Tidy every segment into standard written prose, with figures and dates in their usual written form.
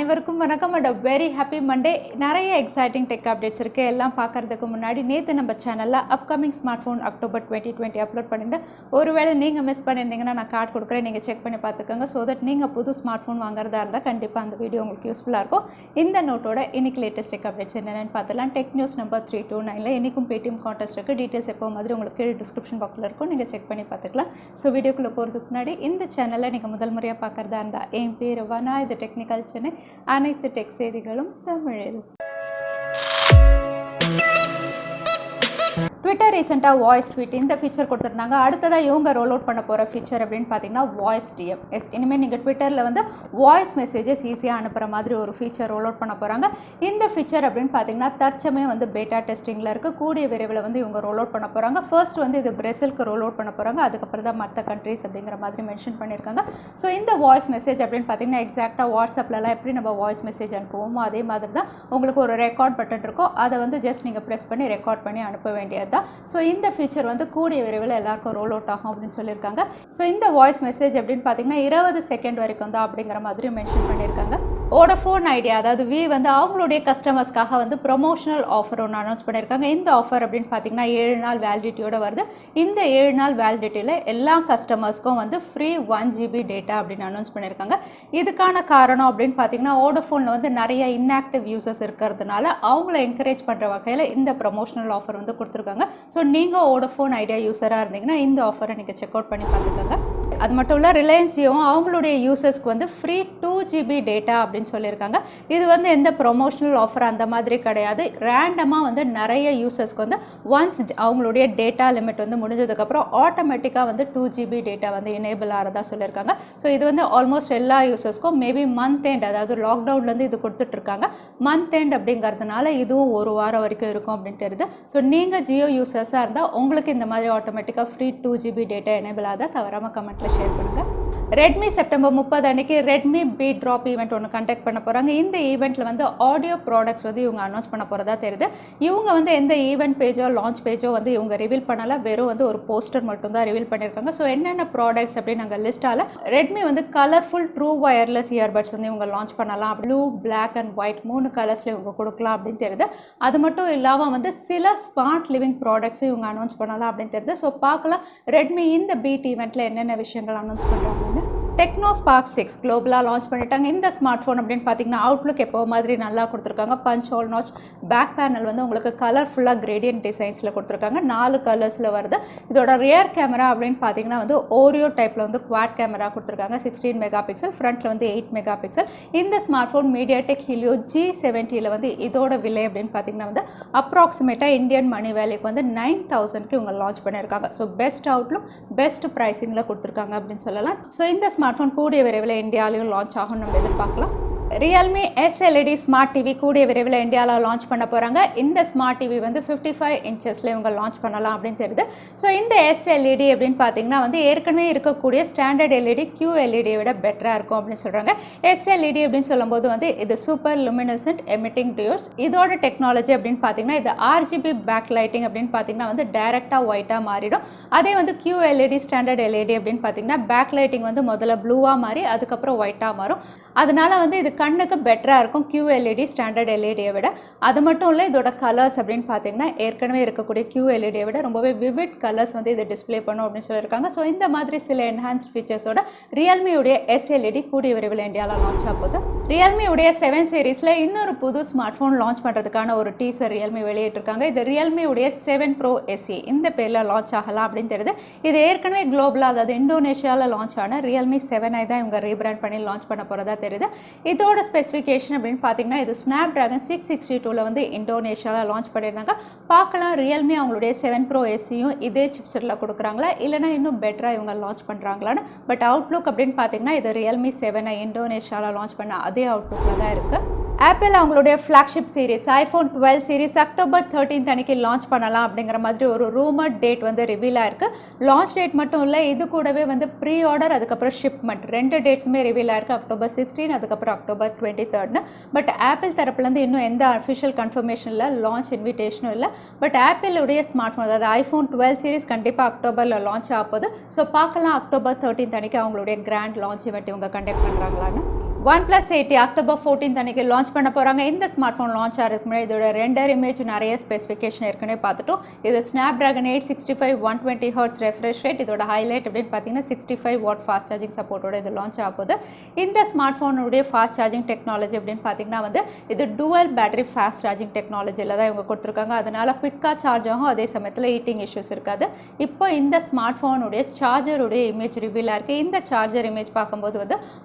அனைவருக்கும் வணக்கம் and very happy Monday. நிறைய எக்ஸைட்டிங் டெக் அப்டேட்ஸ் இருக்குது. எல்லாம் பார்க்குறதுக்கு முன்னாடி நேற்று நம்ம சேனலில் upcoming smart phone October 2020 upload பண்ணிட்டு ஒருவேளை நீங்கள் மிஸ் பண்ணியிருந்தீங்கன்னா நான் கார்டு கொடுக்குறேன், நீங்கள் செக் பண்ணி பார்த்துக்கோங்க. ஸோ தட் நீங்கள் புது ஸ்மார்ட் ஃபோன் வாங்குறதா இருந்தால் கண்டிப்பாக அந்த வீடியோ உங்களுக்கு யூஸ்ஃபுல்லாக இருக்கும். இந்த நோட்டோட இன்றைக்கி லேட்டஸ்ட் டெக் அப்டேட்ஸ் என்னென்னு பார்த்துலாம். டெக் நியூஸ் நம்பர் 329 இன்றைக்கும் பேடிஎம் கான்டெஸ்ட் இருக்குது. டீட்டெயில்ஸ் எப்போ மாதிரி உங்களுக்கு டிஸ்கிரிப்ஷன் பாக்ஸில் இருக்கும், நீங்கள் செக் பண்ணி பார்த்துக்கலாம். ஸோ வீடியோக்குள்ளே போகிறதுக்கு முன்னாடி இந்த சேனலில் நீங்கள் முதல் முறையாக பார்க்குறதா இருந்தால் என் பேர் வனா, இது டெக்னிக்கல் சென்னை, அனைத்து டெக் செய்திகளும் தமிழில். ட்விட்டர் ரீசெண்டாக வாய்ஸ் ட்வீட் இந்த ஃபீச்சர் கொடுத்துருந்தாங்க. அடுத்ததாக இவங்க ரோல் அவுட் பண்ண போகிற ஃபீச்சர் அப்படின்னு பார்த்தீங்கன்னா வாய்ஸ் டிஎம். இனிமேல் நீங்கள் ட்விட்டரில் வந்து வாய்ஸ் மெசேஜஸ் ஈஸியாக அனுப்புகிற மாதிரி ஒரு ஃபீச்சர் ரோல் அவுட் பண்ண போகிறாங்க. இந்த ஃபீச்சர் அப்படின்னு பார்த்தீங்கன்னா தற்சமயம் வந்து பேட்டா டெஸ்டிங்கில் இருக்குது. கூடிய விரைவில் வந்து இவங்க ரோல் அவுட் பண்ண போகிறாங்க. ஃபர்ஸ்ட் வந்து இது பிரேசிலுக்கு ரோல் அவுட் பண்ண போகிறாங்க, அதுக்கப்புறம் தான் மற்ற கண்ட்ரீஸ் அப்படிங்கிற மாதிரி மென்ஷன் பண்ணியிருக்காங்க. ஸோ இந்த வாய்ஸ் மெசேஜ் அப்படின்னு பார்த்தீங்கன்னா எக்ஸாக்டாக வாட்ஸ்அப்லலாம் எப்படி நம்ம வாய்ஸ் மெசேஜ் அனுப்புவோமோ அதே மாதிரி தான் உங்களுக்கு ஒரு ரெக்கார்ட் பட்டன் இருக்கும். அதை வந்து ஜஸ்ட் நீங்கள் ப்ரெஸ் பண்ணி ரெக்கார்ட் பண்ணி அனுப்ப வேண்டியது தான். ஸோ இந்த ஃபீச்சர் வந்து கூடிய விரைவில் எல்லாருக்கும் ரோல் அவுட் ஆகும் அப்படின்னு சொல்லியிருக்காங்க. ஸோ இந்த வாய்ஸ் மெசேஜ் அப்படின்னு பார்த்தீங்கன்னா 20 செகண்ட் வரைக்கும் தான் அப்படிங்கிற மாதிரி மென்ஷன் பண்ணியிருக்காங்க. வோடஃபோன் ஐடியா அதாவது வி வந்து அவங்களுடைய கஸ்டமர்ஸ்க்காக வந்து ப்ரொமோஷனல் ஆஃபர் ஒன்று அனௌன்ஸ் பண்ணியிருக்காங்க. இந்த ஆஃபர் அப்படின்னு பார்த்தீங்கன்னா 7 நாள் வேலிடிட்டியோட வருது. இந்த 7 நாள் வேலிடிட்டியில் எல்லா கஸ்டமர்ஸ்க்கும் வந்து ஃப்ரீ 1 GB டேட்டா அப்படின்னு அனௌன்ஸ் பண்ணியிருக்காங்க. இதுக்கான காரணம் அப்படின்னு பார்த்தீங்கன்னா வோடஃபோனில் வந்து நிறைய இன்ஆக்டிவ் யூசர்ஸ் இருக்கிறதுனால அவங்கள என்கரேஜ் பண்ணுற வகையில் இந்த ப்ரொமோஷனல் ஆஃபர் வந்து கொடுத்துருக்காங்க. ஸோ நீங்கள் வோடஃபோன் ஐடியா யூஸராக இருந்தீங்கன்னா இந்த ஆஃபரை நீங்கள் செக் அவுட் பண்ணி பார்த்துக்கோங்க. அது மட்டும் இல்லை, ரிலையன்ஸ் ஜியோவும் அவங்களுடைய யூசர்ஸ்க்கு வந்து ஃப்ரீ 2 GB டேட்டா அப்படின்னு சொல்லியிருக்காங்க. இது வந்து எந்த ப்ரொமோஷனல் ஆஃபர் அந்த மாதிரி கிடையாது. ரேண்டமாக வந்து நிறைய யூசர்ஸ்க்கு வந்து ஒன்ஸ் அவங்களுடைய டேட்டா லிமிட் வந்து முடிஞ்சதுக்கப்புறம் ஆட்டோமேட்டிக்காக வந்து 2 GB டேட்டா வந்து எனேபிள் ஆகிறதா சொல்லியிருக்காங்க. ஸோ இது வந்து ஆல்மோஸ்ட் எல்லா யூசர்ஸ்க்கும் மேபி மந்த் எண்ட், அதாவது லாக்டவுன்லேருந்து இது கொடுத்துட்ருக்காங்க. மந்த் எண்ட் அப்படிங்கிறதுனால இதுவும் ஒரு வாரம் வரைக்கும் இருக்கும் அப்படின்னு தெரியுது. ஸோ நீங்கள் ஜியோ யூசர்ஸாக இருந்தால் உங்களுக்கு இந்த மாதிரி ஆட்டோமேட்டிக்காக ஃப்ரீ 2 GB டேட்டா எனேபிள் ஆகாத தவறாமல் கமெண்ட்டில் ஷேர் பண்ணுங்கள். ரெட்மி செப்டம்பர் 30 அன்னைக்கு ரெட்மி பீட் ட்ராப் ஈவெண்ட் ஒன்று கண்டக்ட் பண்ண போகிறாங்க. இந்த ஈவெண்ட்டில் வந்து ஆடியோ ப்ராடக்ட்ஸ் வந்து இவங்க அனௌன்ஸ் பண்ண போகிறதா தெரியுது. இவங்க வந்து எந்த ஈவெண்ட் பேஜோ லான்ச் பேஜோ வந்து இவங்க ரிவீல் பண்ணல, வெறும் வந்து ஒரு போஸ்டர் மட்டும் தான் ரிவீல் பண்ணியிருக்காங்க. ஸோ என்னென்ன ப்ராடக்ட்ஸ் அப்படின்னு நாங்கள் லிஸ்ட்டால் ரெட்மி வந்து கலர்ஃபுல் ட்ரூ வயர்லெஸ் இயர்பட்ஸ் வந்து இவங்க லான்ச் பண்ணலாம். ப்ளூ, பிளாக் அண்ட் ஒயிட் 3 கலர்ஸில் இவங்க கொடுக்கலாம் அப்படின்னு தெரியுது. அது மட்டும் இல்லாமல் வந்து சில ஸ்மார்ட் லிவிங் ப்ராடக்ட்ஸும் இவங்க அனௌன்ஸ் பண்ணலாம் அப்படின்னு தெரியுது. ஸோ பார்க்கலாம் ரெட்மி இந்த பீட் ஈவெண்ட்டில் என்னென்ன விஷயங்கள் அனௌன்ஸ் பண்ணுறாங்க. டெக்னோ ஸ்பார்க் 6 குளோபலாக லான்ச் பண்ணிட்டாங்க. இந்த ஸ்மார்ட் ஃபோன் அப்படின்னு பார்த்தீங்கன்னா அவுட்லுக் எப்போ மாதிரி நல்லா கொடுத்துருக்காங்க. Punch hole notch, back panel வந்து உங்களுக்கு கலர்ஃபுல்லாக கிரேடியன்ட் டிசைன்ஸில் கொடுத்துருக்காங்க. 4 கலர்ஸில் வருது. இதோட ரியர் கேமரா அப்படின்னு பார்த்தீங்கன்னா வந்து ஓரியோ டைப்பில் வந்து குவாட் கேமரா கொடுத்துருக்காங்க. 16 மெகா பிக்சல், ஃப்ரண்ட்டில் வந்து 8 மெகா பிக்சல். இந்த smart phone MediaTek helio G70 வந்து இதோட விலை அப்படின்னு பார்த்தீங்கன்னா வந்து அப்ராக்சிமேட்டாக இந்தியன் மணி வேலைக்கு வந்து 9000க்கு இவங்க லான்ச் பண்ணியிருக்காங்க. ஸோ பெஸ்ட் அவுட்லுக், பெஸ்ட் ப்ரைஸிங்கில் கொடுத்துருக்காங்க அப்படின்னு சொல்லலாம். ஸோ இந்த ஸ்மார்ட் ஃபோன் கூடிய விரைவில் இந்தியாவிலையும் லான்ச் ஆகும் நம்ம எதிர்பார்க்கலாம். Realme SLED ஸ்மார்ட் டிவி கூடிய விரைவில் இந்தியாவில் லான்ச் பண்ண போகிறாங்க. இந்த ஸ்மார்ட் டிவி வந்து 55 இன்ச்சஸில் இவங்க லான்ச் பண்ணலாம் அப்படின்னு தெரியுது. ஸோ இந்த SLED அப்படின்னு பார்த்தீங்கன்னா வந்து ஏற்கனவே இருக்கக்கூடிய ஸ்டாண்டர்ட் LED QLED விட பெட்டராக இருக்கும் அப்படின்னு சொல்கிறாங்க. SLED அப்படின்னு சொல்லும்போது வந்து இது சூப்பர் லுமினசன்ட் எமிட்டிங் டியோர்ஸ். இதோட டெக்னாலஜி அப்படின்னு பார்த்தீங்கன்னா இது RGB பேக் லைட்டிங் அப்படின்னு பார்த்தீங்கன்னா வந்து டைரெக்டாக ஒயிட்டாக மாறிடும். அதே வந்து QLED ஸ்டாண்டர்ட் LED அப்படின்னு பார்த்தீங்கன்னா பேக் லைட்டிங் வந்து முதல்ல ப்ளூவாக மாறி அதுக்கப்புறம் ஒயிட்டாக மாறும். அதனால வந்து இது கண்ணுக்கு பெட்டராக இருக்கும் QLED ஸ்டாண்டர்ட் எல்இடியை விட. அது மட்டும் இல்லை, இதோட கலர்ஸ் அப்படின்னு பார்த்தீங்கன்னா ஏற்கனவே இருக்கக்கூடிய QLEDயை விட ரொம்பவே விவிட் கலர்ஸ் வந்து இது டிஸ்பிளே பண்ணும் அப்படின்னு சொல்லியிருக்காங்க. ஸோ இந்த மாதிரி சில என்ஹான்ஸ்ட் ஃபீச்சர்ஸோட ரியல்மியுடைய SLED கூடிய விரைவில் இந்தியாவில் லான்ச் ஆகுது. ரியல்மியுடைய 7 சீரீஸில் இன்னொரு புது ஸ்மார்ட் ஃபோன் லான்ச் பண்ணுறதுக்கான ஒரு டீசர் ரியல்மி வெளியிட்டிருக்காங்க. இது ரியல்மியுடைய 7 Pro SE இந்த பேரில் லான்ச் ஆகலாம் அப்படின்னு தெரியுது. இது ஏற்கனவே குளோபலாக, அதாவது இந்தோனேஷியாவில் லான்ச் ஆன ரியல்மி 7i தான் இவங்க ரீபிராண்ட் பண்ணி லான்ச் பண்ண போகிறதா தெரியுது. இதோட ஸ்பெசிஃபிகேஷன் அப்படின்னு பார்த்தீங்கன்னா இது ஸ்னாப்டிராகன் 662 வந்து இந்தோனேஷியாவில் லான்ச் பண்ணியிருந்தாங்க. பார்க்கலாம் ரியல்மி அவங்களுடைய 7 Pro SEயும் இதே சிப்செட்டில் கொடுக்குறாங்களா, இல்லைனா இன்னும் பெட்டராக இவங்க லான்ச் பண்ணுறாங்களான்னு. பட் அவுட்லுக் அப்படின்னு பார்த்தீங்கன்னா இது ரியல்மி 7i இந்தோனேஷியாவில் லான்ச் பண்ண அதே அவுட்லுக்கில் தான் இருக்குது. ஆப்பிள் அவங்களுடைய flagship series iPhone 12 series October 13 அன்னைக்கு லான்ச் பண்ணலாம் அப்படிங்கிற மாதிரி ஒரு ரூமர் டேட் வந்து ரிவீல் ஆயிருக்கு. லான்ச் டேட் மட்டும் இல்லை, இது கூடவே வந்து ப்ரீ ஆர்டர் அதுக்கப்புறம் ஷிப்மெண்ட் 2 டேட்ஸுமே ரிவீல் ஆயிருக்கு. அக்டோபர் 16 அதுக்கப்புறம் அக்டோபர் 23. பட் ஆப்பிள் தரப்புலேருந்து இன்னும் எந்த அஃபிஷியல் கன்ஃபர்மேஷன் இல்லை, லான்ச் இன்விடேஷனும் இல்லை. பட் ஆப்பிளுடைய ஸ்மார்ட் ஃபோன் அதாவது iPhone 12 சீரிஸ் கண்டிப்பாக அக்டோபரில் லான்ச் ஆகுது. ஸோ பார்க்கலாம் அக்டோபர் 13 அன்னைக்கு அவங்களுடைய கிராண்ட் லான்ச் இவெண்ட் இவங்க கண்டக்ட் பண்ணுறாங்களான்னு. OnePlus 80 அக்டோபர் 14 அன்னைக்கு லான்ச் பண்ண போகிறாங்க. இந்த ஸ்மார்ட் ஃபோன் லான்ச் ஆகிறதுக்கு முன்னாடி இதோட ரெண்டர் இமேஜ் நிறைய ஸ்பெசிஃபிகேஷன் ஏற்கனவே பார்த்துட்டோம். இது Snapdragon 865 120 Hz ரெஃப்ரெஷ் ரேட். இதோட ஹைலைட் அப்படின்னு பார்த்தீங்கன்னா 65 வாட் ஃபாஸ்ட் சார்ஜிங் சப்போர்ட்டோட இது லான்ச் ஆக போகுது. இந்த ஸ்மார்ட் ஃபோனுடைய ஃபாஸ்ட் சார்ஜிங் டெக்னாலஜி அப்படின்னு பார்த்தீங்கன்னா இது டுவல் பேட்டரி ஃபாஸ்ட் சார்ஜிங் டெக்னாலஜியில் தான் இவங்க கொடுத்துருக்காங்க. அதனால் குவிக்காக சார்ஜ் ஆகும், அதே சமயத்தில் ஹீட்டிங் இஷ்யூஸ் இருக்காது. இப்போ இந்த ஸ்மார்ட் ஃபோனுடைய சார்ஜருடைய இமேஜ் ரிவீலாக இருக்குது. இந்த சார்ஜர் இமேஜ் பார்க்கும்போது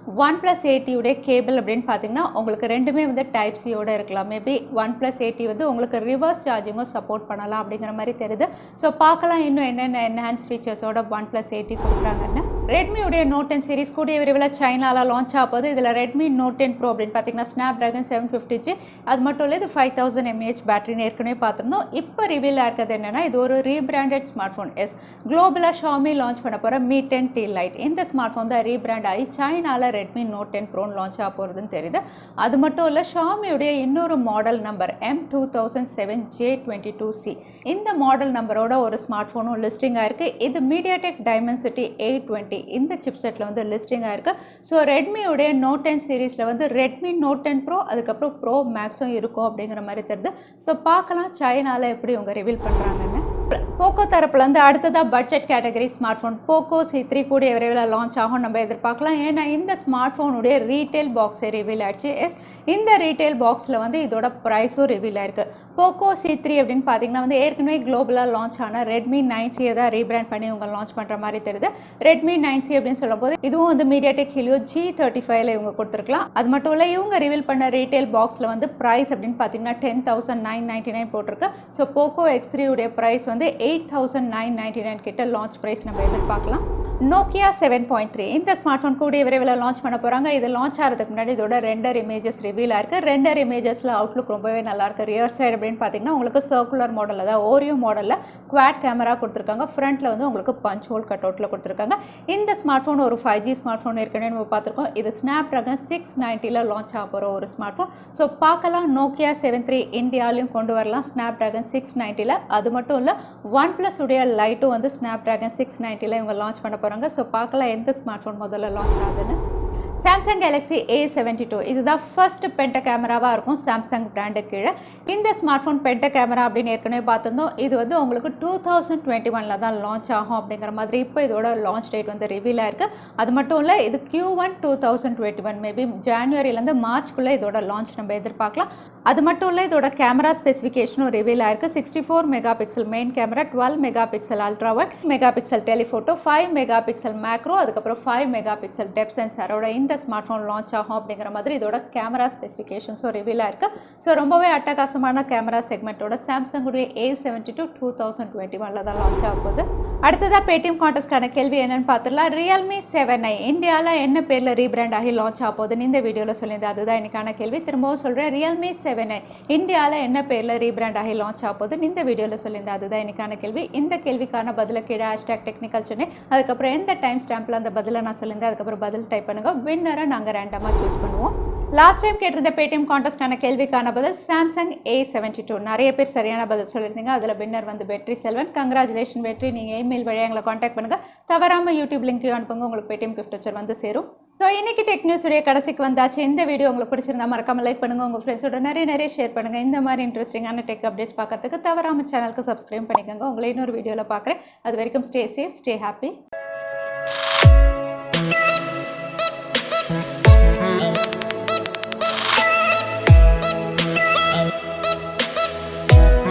OnePlus 80 கேபிள் அப்படின்னு பார்த்தீங்கன்னா உங்களுக்கு ரெண்டுமே டைப் சியோட இருக்கலாம். மேபி OnePlus 80 உங்களுக்கு ரிவர்ஸ் சார்ஜிங்கும் சப்போர்ட் பண்ணலாம் அப்படிங்கிற மாதிரி தெரியுது. ஸோ பார்க்கலாம் இன்னும் என்னென்ன என்ஹான்ஸ் ஃபீச்சர்ஸோட OnePlus 80 கொடுக்குறாங்கன்னு. ரெட்மியுடைய Note 10 சீரிஸ் கூடிய விரைவில் சைனாவில் லான்ச் ஆகுது. இதில் Redmi Note 10 Pro அப்படின்னு பார்த்தீங்கன்னா Snapdragon 750G, அது மட்டும் இல்லை இது 5000 mAh பேட்டரின்னு ஏற்கனவே பார்த்துருந்தோம். இப்போ ரிவீலாக இருக்கிறது என்னென்னா இது ஒரு ரீபிராண்டட் ஸ்மார்ட் ஃபோன். குளோபலாக Xiaomi லான்ச் பண்ண போகிற Mi 10T Lite. இந்த ஸ்மார்ட் ஃபோன் தான் ரீபிராண்ட் ஆகி சைனாவில் Redmi Note 10 Pro லான்ச் ஆக போகிறதுன்னு தெரியுது. அது மட்டும் இல்லை Xiaomiயுடைய இன்னொரு மாடல் நம்பர் M2007J22C, இந்த மாடல் நம்பரோட ஒரு ஸ்மார்ட் ஃபோனும் லிஸ்டிங் ஆயிருக்கு. இது MediaTek Dimensity 820 இந்த சிப்செட்டில் லிஸ்டிங் ஆயிருக்கு. ஸோ ரெட்மியுடைய Note 10 சீரீஸில் Redmi Note 10 Pro அதுக்கப்புறம் Pro Maxும் இருக்கும் அப்படிங்கிற மாதிரி தெரியுது. ஸோ பார்க்கலாம் சைனாவில் எப்படி இவங்க ரிவீல் பண்ணுறாங்கன்னு. போக்கோ தரப்புலேருந்து அடுத்ததாக budget category smart phone Poco C3 கூடிய விரைவில் லான்ச் ஆகும் நம்ம எதிர்பார்க்கலாம். ஏன்னா இந்த ஸ்மார்ட் ஃபோனுடைய ரீட்டைல் பாக்ஸை ரிவீல் ஆயிடுச்சு. இந்த ரீட்டைல் பாக்ஸில் இதோட ப்ரைஸும் ரிவீல் ஆயிருக்கு. போக்கோ C3 அப்படின்னு பார்த்தீங்கன்னா ஏற்கனவே குளோபலாக லான்ச் ஆன Redmi 9C தான் ரீபிராண்ட் பண்ணி இவங்க லான்ச் பண்ணுற மாதிரி தெரியுது. Redmi 9C அப்படின்னு சொல்லும்போது இதுவும் MediaTek Helio G35ல இவங்க கொடுத்துருக்கலாம். அது மட்டும் இல்லை இவங்க ரிவீல் பண்ண ரீட்டைல் பாக்ஸில் ப்ரைஸ் அப்படின்னு பார்த்தீங்கன்னா 10,999 போட்டிருக்கு. ஸோ போக்கோ X3 உடைய ப்ரைஸ் 8,999 கிட்ட லான்ச் ப்ரைஸ் நம்ம எதிர்பார்க்கலாம். Nokia 7.3 இந்த ஸ்மார்ட் ஃபோன் கூடிய விரைவில் லான்ச் பண்ண போகிறாங்க. இது லான்ச் ஆகிறதுக்கு முன்னாடி இதோட ரெண்டர் இமேஜஸ் ரிவீல் ஆயிருக்கு. ரெண்டர் இமேஜஸில் அவுட்லுக் ரொம்பவே நல்லாயிருக்கு. ரியர் சைடு அப்படின்னு பார்த்தீங்கன்னா உங்களுக்கு சர்க்குலர் மாடல், அதாவது ஓரியோ மாடலில் குவாட் கேமரா கொடுத்துருக்காங்க. ஃப்ரண்ட்டில் உங்களுக்கு பஞ்ச் ஹோல் கட் அவுட்டில் கொடுத்துருக்காங்க. இந்த ஸ்மார்ட் ஃபோன் ஒரு 5G ஸ்மார்ட் ஃபோன் ஏற்கனவே நம்ம பார்த்துருக்கோம். இது Snapdragon 690ல் லான்ச் ஆக போகிற ஒரு ஸ்மார்ட் ஃபோன். ஸோ பார்க்கலாம் Nokia 7.3 இந்தியாலையும் கொண்டு வரலாம் Snapdragon 690ல். அது மட்டும் இல்லை OnePlus உடைய லைட்டும் Snapdragon 690ல் இவங்க லான்ச் பண்ண போகிறாங்க. ஸோ பார்க்கலாம் எந்த ஸ்மார்ட் ஃபோன் முதல்ல லான்ச் ஆகுதுன்னு. சாம்சங் கேலக்ஸி A72 இதுதான் ஃபர்ஸ்ட் பென்ட கேமராவாக இருக்கும் சாம்சங் பிராண்டு கீழே. இந்த ஸ்மார்ட் ஃபோன் பென்ட கேமரா அப்படின்னு ஏற்கனவே பார்த்துருந்தோம். இது உங்களுக்கு 2021ல் தான் லான்ச் ஆகும் அப்படிங்கிற மாதிரி இப்போ இதோட லான்ச் டேட் ரிவீல் ஆயிருக்கு. அது மட்டும் இல்லை இது Q1 2021 மேபி ஜான்வரியிலேருந்து மார்ச்க்குள்ளே இதோட லான்ச் நம்ம எதிர்பார்க்கலாம். அது மட்டும் இல்லை இதோட கேமரா ஸ்பெசிஃபிகேஷனும் ரிவீல் ஆயிருக்கு. 64 mega pixel main camera, 12 mega pixel ultra wide, mega pixel telephoto, 5 mega pixel macro, அதுக்கப்புறம் 5 மெகா பிக்சல் டெப்த் சென்சாரோட இந்த ஸ்மார்ட் ஃபோன் லான்ச் ஆகும் அப்படிங்கிற மாதிரி இதோட கேமரா ஸ்பெசிஃபிகேஷன்ஸும் ரிவீல் ஆயிருக்கு. ஸோ ரொம்பவே அட்டகாசமான கேமரா செக்மெண்ட்டோட சாம்சங்குடைய A72 2021ல் தான் லான்ச் ஆகுது. அடுத்ததாக பேடிஎம் கான்டெஸ்ட்கான கேள்வி என்னன்னு பார்த்துடலாம். Realme 7i இந்தியாவில் என்ன பேரில் ரீபிராண்ட் ஆகி லான்ச் ஆக போகுதுன்னு இந்த வீடியோவில் சொல்லியிருந்தேன். அதுதான் இன்னைக்கான கேள்வி. திரும்பவும் சொல்கிறேன், Realme 7i இந்தியாவில் என்ன பேரில் ரீபிராண்ட் ஆகி லான்ச் ஆக போகுதுன்னு இந்த வீடியோவில் சொல்லியிருந்தேன். அதுதான் இன்னைக்கான கேள்வி. இந்த கேள்விக்கான பதில கீழே #technicalchennai அதுக்கப்புறம் எந்த டைம் ஸ்டாம்பில் அந்த பதிலை நான் சொல்லியிருந்தேன் அதுக்கப்புறம் பதில் டைப் பண்ணுங்க. வின்னரை நாங்கள் ரேண்டமாக சூஸ் பண்ணுவோம். லாஸ்ட் டைம் கேட்டிருந்த பேடிஎம் கான்டெஸ்டான கேள்விக்கான பதில் சாம்சங் A72. நிறைய பேர் சரியான பதில் சொல்லியிருந்தீங்க. அதில் வின்னர் வெற்றி செல்வன். கங்க்ராச்சுலேஷன் வெற்றி. நீங்கள் இமெயில் வழியாக எங்களை காண்டாக்ட் பண்ணுங்கள். தவறாமல் யூடியூப் லிங்க்கையும் அனுப்புங்க. உங்களுக்கு பேடிஎம் கிஃப்ட் வச்சர் சேரும். ஸோ இன்னைக்கு டெக் நியூஸுடைய கடைசிக்கு வந்தாச்சு. இந்த வீடியோ உங்களுக்கு பிடிச்சிருந்தா மறக்காம லைக் பண்ணுங்கள். உங்கள் ஃப்ரெண்ட்ஸோட நிறைய ஷேர் பண்ணுங்கள். இந்த மாதிரி இன்ட்ரெஸ்டிங்கான டெக் அப்டேட்ஸ் பார்க்கறதுக்கு தவறாமல் சேனலுக்கு சப்ஸ்கிரைப் பண்ணிக்கோங்க. உங்களை இன்னொரு வீடியோவில் பார்க்குறேன். அது வரைக்கும் ஸ்டே சேஃப், ஸ்டே ஹாப்பி.